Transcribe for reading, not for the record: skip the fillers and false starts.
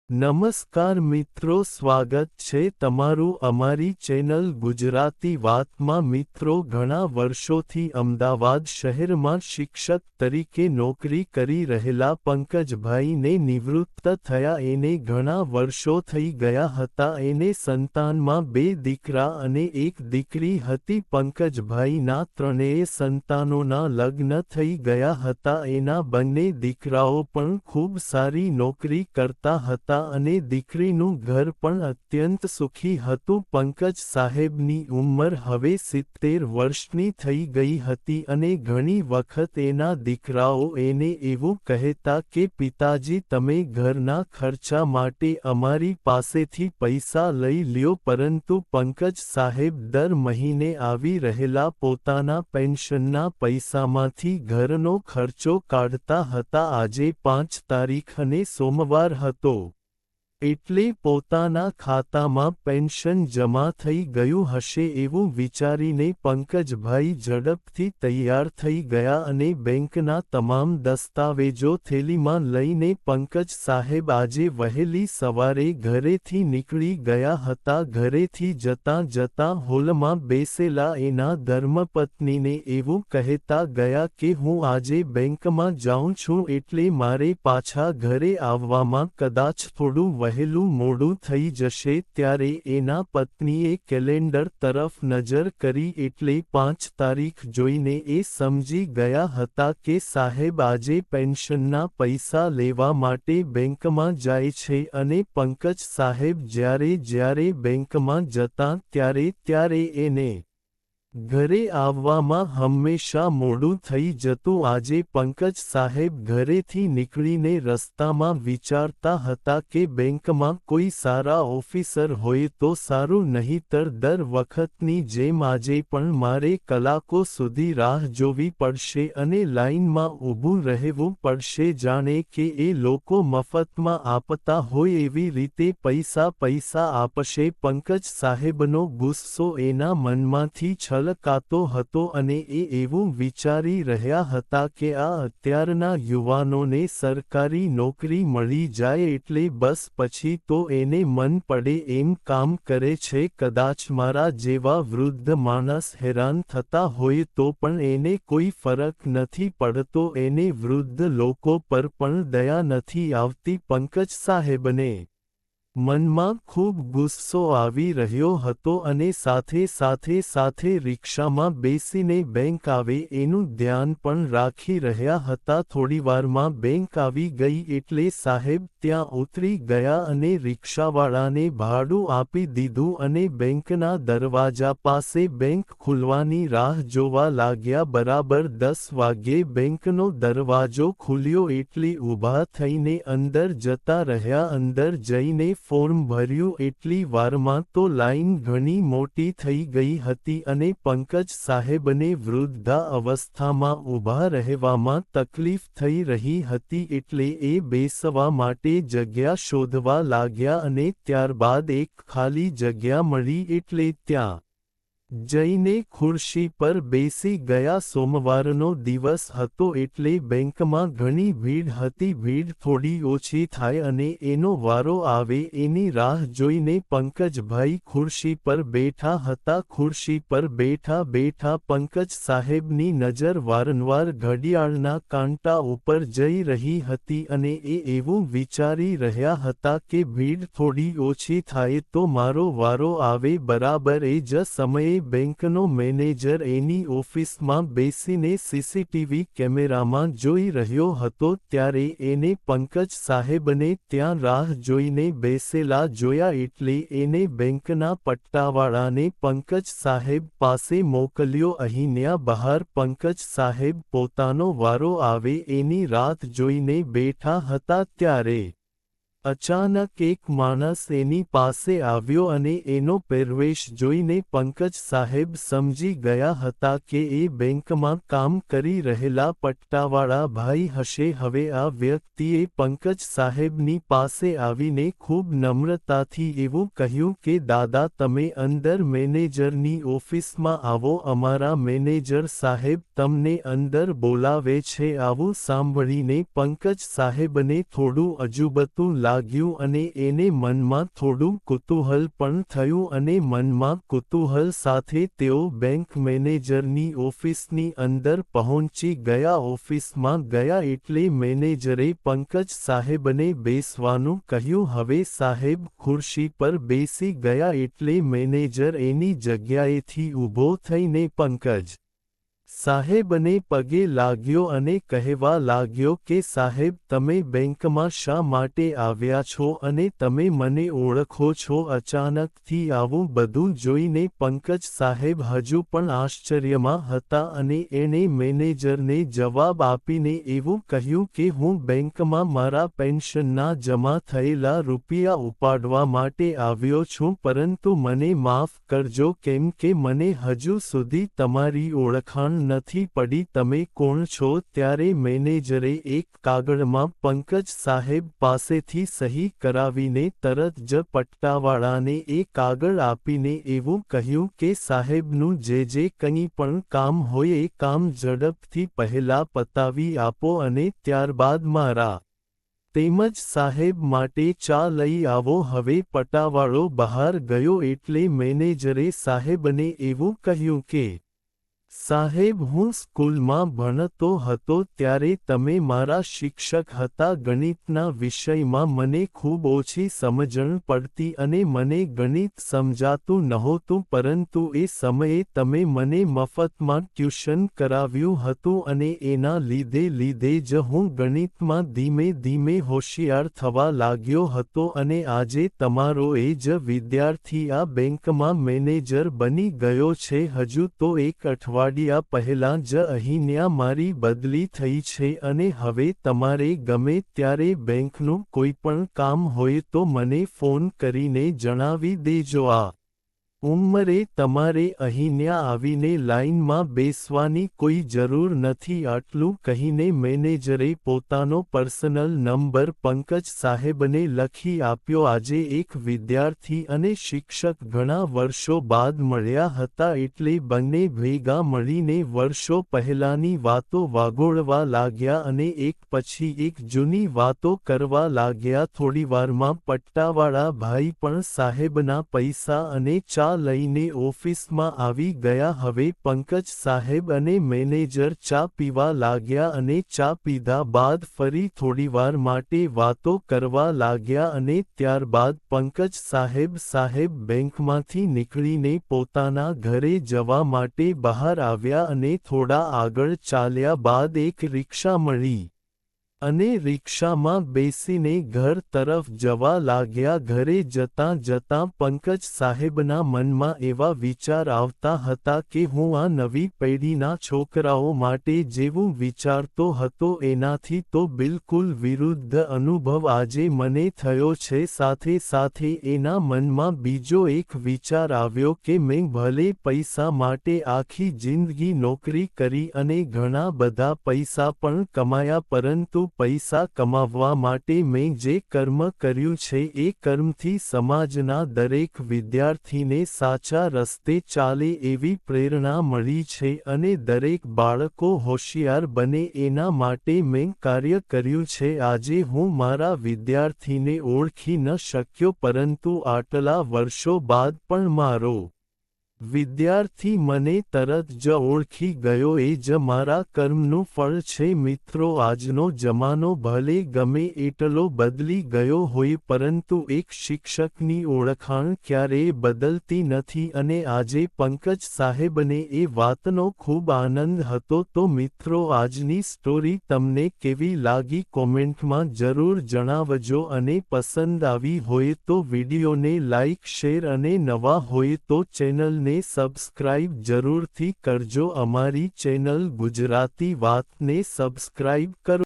નમસ્કાર મિત્રો, સ્વાગત છે તમારું અમારી ચેનલ ગુજરાતી વાતમાં। મિત્રો, ઘણા વર્ષોથી અમદાવાદ શહેરમાં શિક્ષક તરીકે નોકરી કરી રહેલા પંકજભાઈને નિવૃત્ત થયા એને ઘણા વર્ષો થઈ ગયા હતા। એને સંતાનમાં 2 દીકરા અને 1 દીકરી હતી। પંકજભાઈના ત્રણેય સંતાનોના લગ્ન થઈ ગયા હતા। એના બંને દીકરાઓ પણ ખૂબ સારી નોકરી કરતા હતા અને દીકરીનું ઘર પણ અત્યંત સુખી હતું। પંકજ સાહેબની ઉંમર હવે 70 વર્ષની થઈ ગઈ હતી અને ઘણી વખત એના દીકરાઓ એને એવું કહેતા કે પિતાજી, તમે ઘરના ખર્ચા માટે અમારી પાસેથી પૈસા લઈ લ્યો, પરંતુ પંકજ સાહેબ દર મહિને આવી રહેલા પોતાના પેન્શનના પૈસામાંથી ઘરનો ખર્ચો કાઢતા હતા। આજે 5 તારીખ અને સોમવાર હતો, એટલે પોતાના ખાતામાં પેન્શન જમા થઈ ગયું હશે એવું વિચારીને પંકજભાઈ ઝડપથી તૈયાર થઈ ગયા અને બેંકના તમામ દસ્તાવેજો થેલીમાં લઈને પંકજ સાહેબ આજે વહેલી સવારે ઘરેથી નીકળી ગયા હતા। ઘરેથી જતાં જતાં હોલમાં બેસેલા એના ધર્મપત્નીને એવું કહેતા ગયા કે હું આજે બેંકમાં જાઉં છું, એટલે મારે પાછા ઘરે આવવામાં કદાચ થોડું વહેલું મોડું થઈ જશે। ત્યારે એના પત્નીએ કેલેન્ડર તરફ નજર કરી એટલે 5 તારીખ જોઈને એ સમજી ગયા હતા કે સાહેબ આજે પેન્શનના પૈસા લેવા માટે બેંકમાં જાય છે અને પંકજ સાહેબ જ્યારે બેંકમાં જતાં ત્યારે એને ઘરે આવવામાં હંમેશા મોડું થઈ જતું। આજે પંકજ સાહેબ ઘરેથી નીકળીને રસ્તામાં વિચારતા હતા કે બેંકમાં કોઈ સારા ઓફિસર હોય તો સારું, નહીંતર દર વખતની જેમ આજે પણ મારે કલાકો સુધી રાહ જોવી પડશે અને લાઇનમાં ઊભું રહેવું પડશે, જાણે કે એ લોકો મફતમાં આપતા હોય એવી રીતે પૈસા આપશે। પંકજ સાહેબનો ગુસ્સો એના મનમાંથી છલકાતો હતો અને એ એવું વિચારી રહ્યા હતા કે આ અત્યારના યુવાનોને સરકારી નોકરી મળી જાય એટલે બસ પછી તો એને મન પડે એમ કામ કરે છે। કદાચ મારા જેવા વૃદ્ધ માણસ હેરાન થતા હોય તો પણ એને કોઈ ફરક નથી પડતો, એને વૃદ્ધ લોકો પર પણ દયા નથી આવતી। પંકજ સાહેબને મનમાં ખૂબ ગુસ્સો આવી રહ્યો હતો અને સાથે રિક્ષામાં બેસીને બેંક આવે એનું ધ્યાન પણ રાખી રહ્યા હતા। થોડીવારમાં બેંક આવી ગઈ એટલે સાહેબ ત્યાં ઉતરી ગયા અને રિક્ષાવાળાને ભાડું આપી દીધું અને બેંકના દરવાજા પાસે બેંક ખુલવાની રાહ જોવા લાગ્યા। બરાબર 10 વાગ્યે બેંકનો દરવાજો ખુલ્યો એટલે ઊભા થઈને અંદર જતા રહ્યા। અંદર જઈને ફોર્મ ભર્યું એટલી વારમાં તો લાઈન ઘણી મોટી થઈ ગઈ હતી અને પંકજ સાહેબને વૃદ્ધા અવસ્થામાં ઊભા રહેવામાં તકલીફ થઈ રહી હતી, એટલે એ બેસવા માટે જગ્યા શોધવા લાગ્યા અને ત્યારબાદ એક ખાલી જગ્યા મળી એટલે ત્યાં જઈને ખુરશી પર બેસી ગયા। સોમવારનો દિવસ હતો એટલે બેંકમાં ઘણી ભીડ હતી। ભીડ થોડી ઓછી થાય અને એનો વારો આવે એની રાહ જોઈને પંકજભાઈ ખુરશી પર બેઠા હતા। ખુરશી પર બેઠા પંકજ સાહેબની નજર વારંવાર ઘડિયાળના કાંટા ઉપર જઈ રહી હતી અને એ એવું વિચારી રહ્યા હતા કે ભીડ થોડી ઓછી થાય તો મારો વારો આવે। બરાબર એ જ સમયે બેંકનો મેનેજર એની ઓફિસમાં બેસીને સીસીટીવી કેમેરામાં જોઈ રહ્યો હતો, ત્યારે એને પંકજ સાહેબને ત્યાં રાહ જોઈને બેસેલા જોયા એટલે એને બેંકના પટ્ટાવાળાને પંકજ સાહેબ પાસે મોકલ્યો। અહીંન્યા બહાર પંકજ સાહેબ પોતાનો વારો આવે એની રાત જોઈને બેઠા હતા ત્યારે અચાનક એક માણસ એની પાસે આવ્યો અને એનો પહેરવેશ જોઈને પંકજ સાહેબ સમજી ગયા હતા કે એ બેંકમાં કામ કરી રહેલા પટ્ટાવાળા ભાઈ હશે। હવે આ વ્યક્તિએ પંકજ સાહેબની પાસે આવીને ખૂબ નમ્રતાથી એવું કહ્યું કે દાદા, તમે અંદર મેનેજરની ઓફિસમાં આવો, અમારા મેનેજર સાહેબ તમને અંદર બોલાવે છે। આવું સાંભળીને પંકજ સાહેબને થોડું અજુબતું લાગ્યું લાગ્યું અને એને મનમાં થોડું કુતૂહલ પણ થયું અને મનમાં કુતૂહલ સાથે તેઓ બેંક મેનેજરની ઓફિસની અંદર પહોંચી ગયા. ઓફિસમાં ગયા એટલે મેનેજરે પંકજ સાહેબને બેસવાનું કહ્યું. હવે સાહેબ ખુરશી પર બેસી ગયા એટલે મેનેજર એની જગ્યાએથી ઊભો થઈને પંકજ સાહેબને પગે લાગ્યો અને કહેવા લાગ્યો કે સાહેબ તમે બેંકમાં શા માટે આવ્યા છો અને તમે મને ઓળખો છો? અચાનકથી આવું બધું જોઈને પંકજ સાહેબ હજુ પણ આશ્ચર્યમાં હતા અને એણે મેનેજરને જવાબ આપીને એવું કહ્યું કે હું બેંકમાં મારા પેન્શનના જમા થયેલા રૂપિયા ઉપાડવા માટે આવ્યો છું, પરંતુ મને માફ કરજો કેમ કે મને હજુ સુધી તમારી ઓળખાણ નથી પડી. તમે કોણ છો? ત્યારે મેનેજરે એક કાગળમાં પંકજ સાહેબ પાસેથી સહી કરાવીને તરત જ પટ્ટાવાળાને એ કાગળ આપીને એવું કહ્યું કે સાહેબનું જે કંઈ પણ કામ હોય એ કામ ઝડપથી પહેલા પતાવી આપો અને ત્યારબાદ મારા તેમજ સાહેબ માટે ચા લઈ આવો. હવે પટ્ટાવાળો બહાર ગયો એટલે મેનેજરે સાહેબને એવું કહ્યું કે સાહેબ હું સ્કૂલમાં ભણતો હતો ત્યારે તમે મારા શિક્ષક હતા. ગણિતના વિષયમાં મને ખૂબ ઓછી સમજણ પડતી અને મને ગણિત સમજાતું નહોતું, પરંતુ એ સમયે તમે મને મફતમાં ટ્યુશન કરાવ્યું હતું અને એના લીધે જ હું ગણિતમાં ધીમે ધીમે હોશિયાર થવા લાગ્યો હતો અને આજે તમારો એ જ વિદ્યાર્થી આ બેંકમાં મેનેજર બની ગયો છે. હજુ તો એક અઠવાડિયા પહેલાં જ અહીંયા મારી બદલી થઈ છે અને હવે તમારે ગમે ત્યારે બેંકનું કોઈ પણ કામ હોય તો મને ફોન કરીને જણાવી દેજો. આ ઉંમરે તમારે અહીંયા આવીને લાઇનમાં બેસવાની કોઈ જરૂર નથી. આટલું કહીને મેનેજરે પોતાનો પર્સનલ નંબર પંકજ સાહેબને લખી આપ્યો. આજે એક વિદ્યાર્થી અને શિક્ષક ઘણા વર્ષો બાદ મળ્યા હતા એટલે બંને ભેગા મળીને વર્ષો પહેલાંની વાતો વાગોળવા લાગ્યા અને એક પછી એક જૂની વાતો કરવા લાગ્યા. થોડીવારમાં પટ્ટાવાળા ભાઈ પણ સાહેબના પૈસા અને ચા લઈને ઓફિસમાં આવી ગયા. હવે પંકજ સાહેબ અને મેનેજર ચા પીવા લાગ્યા અને ચા પીધા બાદ ફરી થોડીવાર માટે વાતો કરવા લાગ્યા અને ત્યારબાદ પંકજ સાહેબ બેંકમાંથી નીકળીને પોતાના ઘરે જવા માટે બહાર આવ્યા અને થોડા આગળ ચાલ્યા બાદ એક રિક્ષા મળી અને રિક્ષામાં બેસીને ઘર તરફ જવા લાગ્યા. ઘરે જતાં જતાં પંકજ સાહેબના મનમાં એવા વિચાર આવતા હતા કે હું આ નવી પેઢીના છોકરાઓ માટે જેવું વિચારતો હતો એનાથી તો બિલકુલ વિરુદ્ધ અનુભવ આજે મને થયો છે. સાથે સાથે એના મનમાં બીજો એક વિચાર આવ્યો કે મેં ભલે પૈસા માટે આખી જિંદગી નોકરી કરી અને ઘણા બધા પૈસા પણ કમાયા, પરંતુ પૈસા કમાવવા માટે મેં જે કર્મ કર્યું છે એ કર્મથી સમાજના દરેક વિદ્યાર્થીને સાચા રસ્તે ચાલે એવી પ્રેરણા મળી છે અને દરેક બાળકો હોશિયાર બને એના માટે મેં કાર્ય કર્યું છે. આજે હું મારા વિદ્યાર્થીને ઓળખી ન શક્યો, પરંતુ આટલા વર્ષો બાદ પણ મારો વિદ્યાર્થી મને તરત જ ઓળખી ગયો. એ જ મારા કર્મનું ફળ છે. મિત્રો, આજનો જમાનો ભલે ગમે એટલો બદલી ગયો હોય, પરંતુ એક શિક્ષકની ઓળખાણ ક્યારેય બદલતી નથી અને આજે પંકજ સાહેબને એ વાતનો ખૂબ આનંદ હતો. તો મિત્રો, આજની સ્ટોરી તમને કેવી લાગી કોમેન્ટમાં જરૂર જણાવજો અને પસંદ આવી હોય તો વિડીયોને લાઇક, શેર અને નવા હોય તો ચેનલને સબસ્ક્રાઇબ જરૂરથી કરજો. અમારી ચેનલ ગુજરાતી વાતને સબસ્ક્રાઇબ કરો.